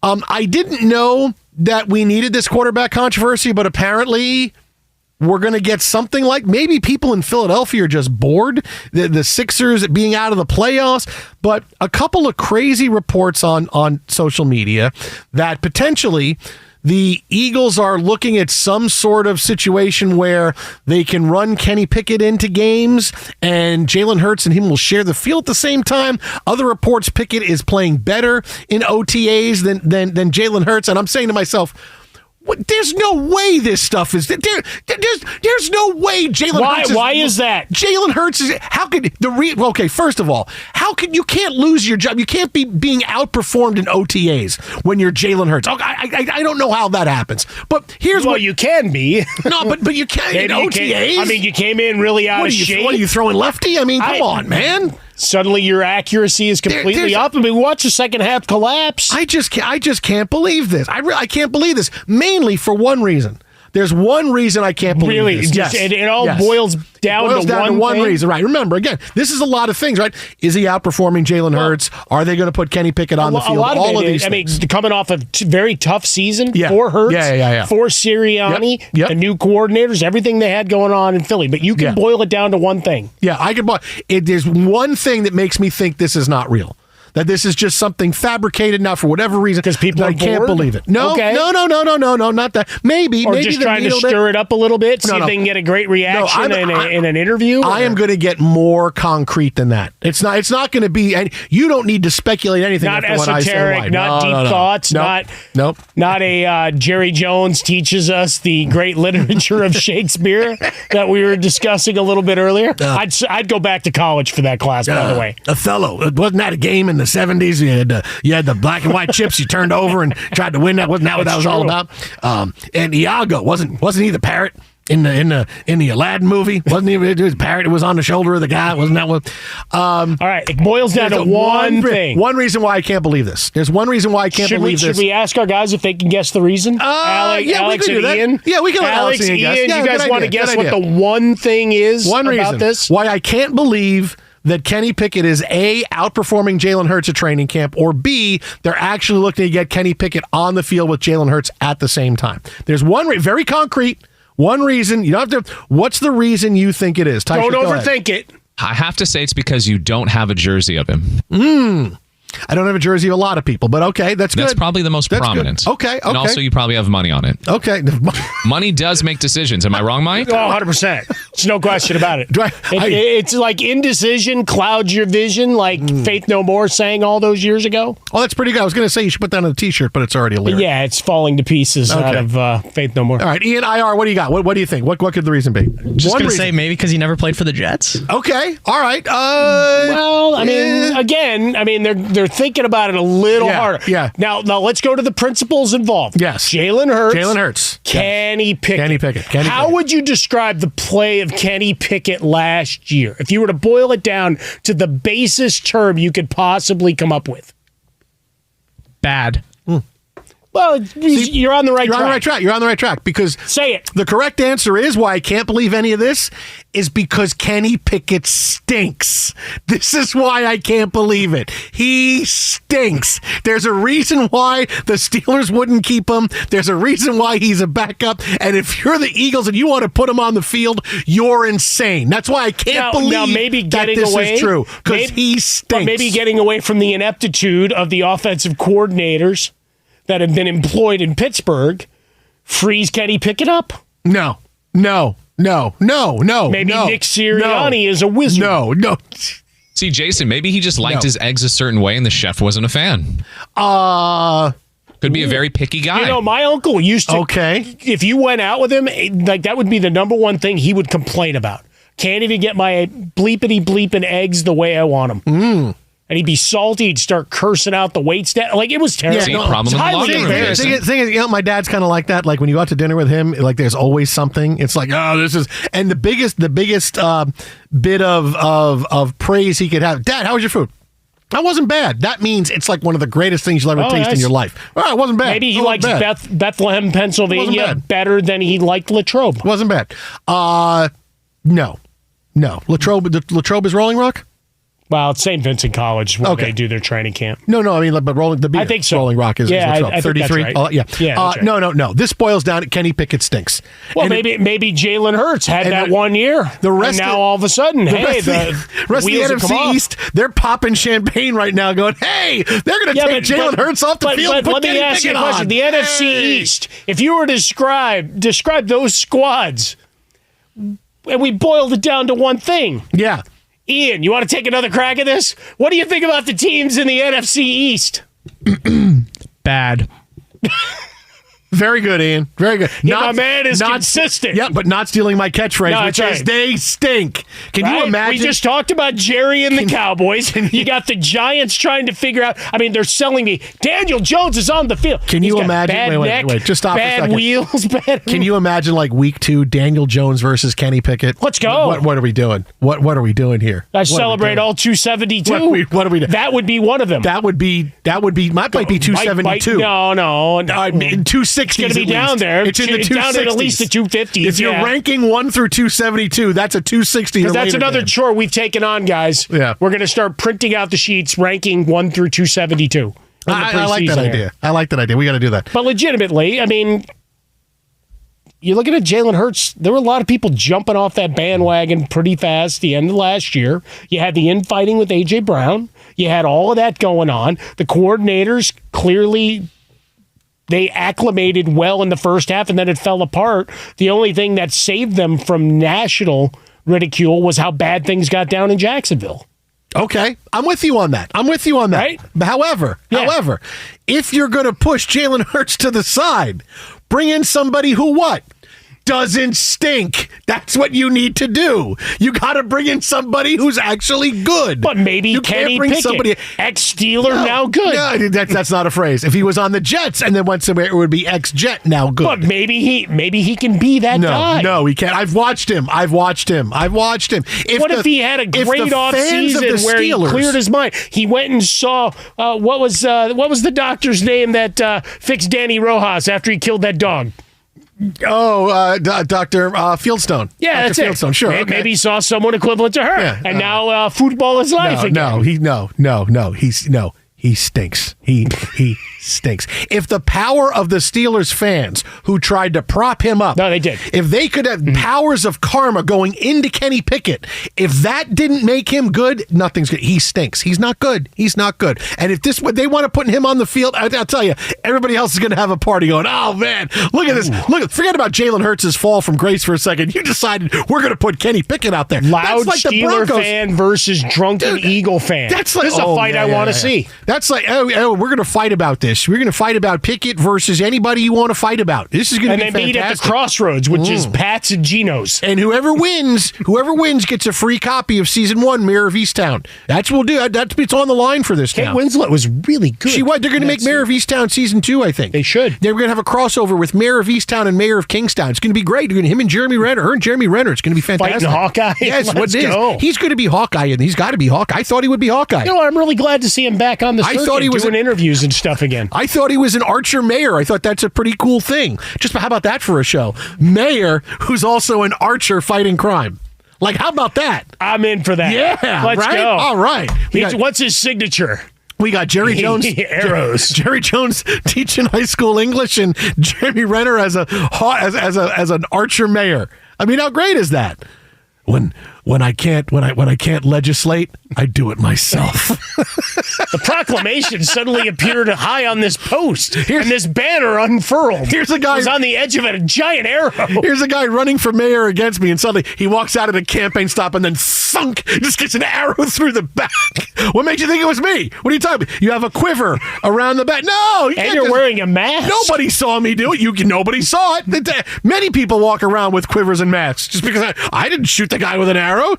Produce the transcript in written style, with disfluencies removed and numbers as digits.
I didn't know that we needed this quarterback controversy, but apparently we're going to get something like maybe people in Philadelphia are just bored, the Sixers being out of the playoffs, but a couple of crazy reports on social media that potentially the Eagles are looking at some sort of situation where they can run Kenny Pickett into games and Jalen Hurts and him will share the field at the same time. Other reports, Pickett is playing better in OTAs than Jalen Hurts. And I'm saying to myself, there's no way this stuff is there's no way Jalen Hurts. Why is that? Jalen Hurts is how could okay, first of all, how can you can't lose your job? You can't be being outperformed in OTAs when you're Jalen Hurts. I don't know how that happens. But here's what you can be. No, but you can't in OTAs. You came in really out of shape. What are you throwing lefty? Come on, man. Suddenly your accuracy is completely up. Watch the second half collapse. I just can't believe this. I can't believe this. Mainly for one reason. There's one reason I can't believe this. Yes. It all boils down to one reason. Right. Remember, again, this is a lot of things, right? Is he outperforming Jalen Hurts? Are they going to put Kenny Pickett on the field? All of these things. Coming off a very tough season for Hurts, for Sirianni, the new coordinators, everything they had going on in Philly. But you can boil it down to one thing. Yeah, I can boil it. There's one thing that makes me think this is not real. That this is just something fabricated now for whatever reason. Because people are I can't bored? believe it. No, not that. Maybe. Or just trying to stir it up a little bit, see if they can get a great reaction in an interview? I am going to get more concrete than that. It's not going to be, and you don't need to speculate anything. Not after esoteric, what I say. not deep thoughts, not a Jerry Jones teaches us the great literature of Shakespeare that we were discussing a little bit earlier. I'd go back to college for that class, by the way. Othello. Wasn't that a game in the 70s? You had the black and white chips you turned over and tried to win that. Wasn't that what that was all about? And Iago, wasn't he the parrot in the Aladdin movie? Wasn't he the parrot? It was on the shoulder of the guy. Wasn't that what? All right, it boils down to one thing. One reason why I can't believe this. There's one reason why I can't believe this. Should we ask our guys if they can guess the reason? Alex we can do that. Ian? Yeah, we can let Alex and Ian guess. Yeah, you guys want to guess what the one thing is about reason this? Why I can't believe that Kenny Pickett is A, outperforming Jalen Hurts at training camp, or B, they're actually looking to get Kenny Pickett on the field with Jalen Hurts at the same time. There's one very concrete, one reason. You don't have to. What's the reason you think it is? Don't overthink it. I have to say it's because you don't have a jersey of him. I don't have a jersey of a lot of people, but okay, that's good. That's probably the most prominent. Good. Okay. And also you probably have money on it. Okay. Money does make decisions. Am I wrong, Mike? Oh, 100%. There's no question about it. It's like indecision clouds your vision, like Faith No More sang all those years ago. Oh, that's pretty good. I was going to say you should put that on a T-shirt, but it's already a lyric. Yeah, it's falling to pieces out of Faith No More. All right, Ian, IR, what do you got? What do you think? What could the reason be? Just going to say maybe because he never played for the Jets. Okay. All right. Well, again, they're thinking about it a little harder. Yeah. Now let's go to the principles involved. Yes. Jalen Hurts. Kenny Pickett. How would you describe the play of Kenny Pickett last year if you were to boil it down to the basest term you could possibly come up with? Bad. Well, you're on the right track. You're on the right track because say it. The correct answer is why I can't believe any of this is because Kenny Pickett stinks. This is why I can't believe it. He stinks. There's a reason why the Steelers wouldn't keep him. There's a reason why he's a backup. And if you're the Eagles and you want to put him on the field, you're insane. That's why I can't believe that this is true because he stinks. But maybe getting away from the ineptitude of the offensive coordinators that have been employed in Pittsburgh, frees Kenny Pickett up? No. Maybe Nick Sirianni is a wizard. No. See, Jason, maybe he just liked his eggs a certain way and the chef wasn't a fan. Could be a very picky guy. My uncle used to. Okay. If you went out with him, like that would be the number one thing he would complain about. Can't even get my bleeping eggs the way I want them. And he'd be salty. He'd start cursing out the waitstaff. Like, it was terrible. Thing is, my dad's kind of like that. Like, when you go out to dinner with him, like, there's always something. It's like, this is... And the biggest bit of praise he could have, Dad, how was your food? That wasn't bad. That means it's like one of the greatest things you'll ever taste in your life. All right, it wasn't bad. Maybe he likes Bethlehem, Pennsylvania better than he liked Latrobe. Wasn't bad. No. Latrobe is Rolling Rock? Well, it's St. Vincent College where Okay. they do their training camp. No, I mean, but I think so. Rolling Rock is Yeah, what's up. I think 33. that's right. Yeah. Yeah, that's right. No. This boils down to Kenny Pickett stinks. Well, And maybe Jalen Hurts had and that the- 1 year. the rest and now of- all of a sudden, the hey, rest the of the wheels have come NFC off. East, they're popping champagne right now, going, "Hey, they're going to take Jalen Hurts off the field." But and put let me Kenny ask you a Pickett question: on. the NFC Hey. East. If you were to describe those squads, and we boiled it down to one thing. Yeah. Ian, you want to take another crack at this? What do you think about the teams in the NFC East? Bad. Very good, Ian. Very good. Yeah, my man is consistent. Yeah, but not stealing my catchphrase, No, which that's is right. they stink. Can you Right? imagine? We just talked about Jerry and the Cowboys. You got the Giants trying to figure out. I mean, they're selling me. Daniel Jones is on the field. Can He's you got imagine? Bad Wait. neck, Just stop for a bad second. wheels. Bad. Can you imagine like week 2, Daniel Jones versus Kenny Pickett? Let's go. What are we doing? What are we doing here? I What are we celebrate doing? all 272. What are we doing? That would be one of them. That might be 272. No. I mean, 260. It's going to be down there. It's in the 260s. Down at least the 250s. If you're ranking 1 through 272, that's a 260. Because that's another chore we've taken on, guys. Yeah. We're going to start printing out the sheets ranking 1 through 272. I like that idea. I like that idea. We got to do that. But legitimately, I mean, you're looking at Jalen Hurts. There were a lot of people jumping off that bandwagon pretty fast the end of last year. You had the infighting with A.J. Brown. You had all of that going on. The coordinators clearly, they acclimated well in the first half, and then it fell apart. The only thing that saved them from national ridicule was how bad things got down in Jacksonville. Okay, I'm with you on that. Right? However, if you're going to push Jalen Hurts to the side, bring in somebody who doesn't stink. That's what you need to do. You got to bring in somebody who's actually good. But maybe you Kenny bring Pickett, ex-Steeler, now good. No, that's not a phrase. If he was on the Jets and then went somewhere, it would be ex-Jet, now good. But maybe he can be that guy. No, he can't. I've watched him. If If he had a great offseason where he cleared his mind? He went and saw what was the doctor's name that fixed Danny Rojas after he killed that dog? Dr. Fieldstone. Yeah, Dr. that's Fieldstone. it. Sure. Maybe he saw someone equivalent to her, Yeah, and now football is life again. He stinks. He stinks. If the power of the Steelers fans who tried to prop him up, No, they did. If they could have powers of karma going into Kenny Pickett, if that didn't make him good, nothing's good. He stinks. He's not good. And if they want to put him on the field, I'll tell you, everybody else is going to have a party going, "Oh man, look at this! Forget about Jalen Hurts' fall from grace for a second. You decided we're going to put Kenny Pickett out there." Loud That's like the Steeler Broncos. fan versus drunken Eagle fan. That's like, this is a fight I want to see. That's like, we're going to fight about this. We're going to fight about Pickett versus anybody you want to fight about. This is going to be fantastic. And they meet at the crossroads, which is Pat's and Geno's. And whoever wins gets a free copy of season 1, Mayor of Easttown. That's what we'll do. It's on the line for this Kate now. Winslet was really good. They're going to make Mayor of Easttown season 2, I think. They should. They're going to have a crossover with Mayor of Easttown and Mayor of Kingstown. It's going to be great. Him and Jeremy Renner. Her and Jeremy Renner. It's going to be fantastic. Fighting Hawkeye. Yes, Let's what it is. go. He's going to be Hawkeye, and he's got to be Hawkeye. I thought he would be Hawkeye. You know, I'm really glad to see him back on the circuit. I thought he was doing interviews and stuff again. I thought he was an Archer mayor. I thought that's a pretty cool thing. Just how about that for a show? Mayor who's also an archer fighting crime. Like, how about that? I'm in for that. Yeah, Let's right? go. All right. What's his signature? We got Jerry Jones, Arrows. Jerry Jones teaching high school English, and Jeremy Renner as an archer mayor. I mean, how great is that? When I can't legislate, I do it myself. The proclamation suddenly appeared high on this post, and this banner unfurled. Here's a guy was on the edge of a giant arrow. Here's a guy running for mayor against me, and suddenly he walks out of the campaign stop and then just gets an arrow through the back. What makes you think it was me? What are you talking about? You have a quiver around the back. No, and you're wearing a mask. Nobody saw me do it. Nobody saw it. Many people walk around with quivers and masks just because I didn't shoot the guy with an arrow.